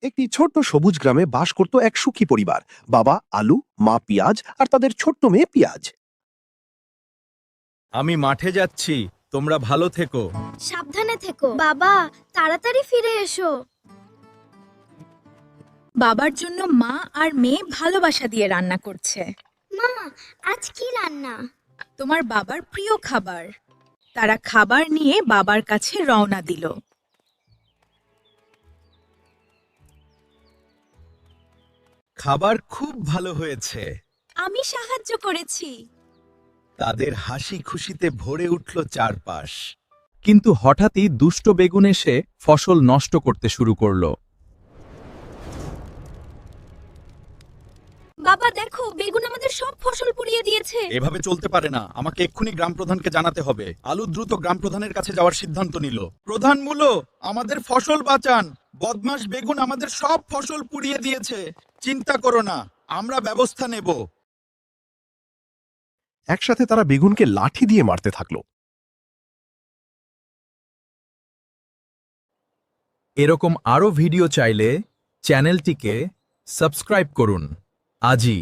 একটি ছোট্ট সবুজ গ্রামে বাস করত এক সুখী পরিবার। বাবা আলু, মা পিয়াজ আর তাদের ছোট্ট মেয়ে পিয়াজ। আমি মাঠে যাচ্ছি, তোমরা ভালো থেকো। সাবধানে থেকো বাবা, তাড়াতাড়ি ফিরে এসো। বাবার জন্য মা আর মেয়ে ভালোবাসা দিয়ে রান্না করছে। মা, আজ কি রান্না? তোমার বাবার প্রিয় খাবার। তারা খাবার নিয়ে বাবার কাছে রওনা দিল। খাবার খুব ভালো হয়েছে। আমি সাহায্য করেছি। তাদের হাসি খুশিতে ভরে উঠল চারপাশ। কিন্তু হঠাৎই দুষ্ট বেগুন এসে ফসল নষ্ট করতে শুরু করলো। বাবা দেখো, বেগুন আমাদের সব ফসল পুড়িয়ে দিয়েছে। এভাবে চলতে পারে না, আমাকে এক্ষুনি গ্রাম প্রধানকে জানাতে হবে। আলু দ্রুত গ্রাম প্রধানের কাছে যাওয়ার সিদ্ধান্ত নিল। প্রধান মূলো, আমাদের ফসল বাঁচান। বদমাশ বেগুন আমাদের সব ফসল পুড়িয়ে দিয়েছে। চিন্তা করো না, আমরা ব্যবস্থা নেব। একসাথে তারা বেগুনকে লাঠি দিয়ে মারতে থাকলো। এরকম আরো ভিডিও চাইলে চ্যানেলটিকে সাবস্ক্রাইব করুন আজই।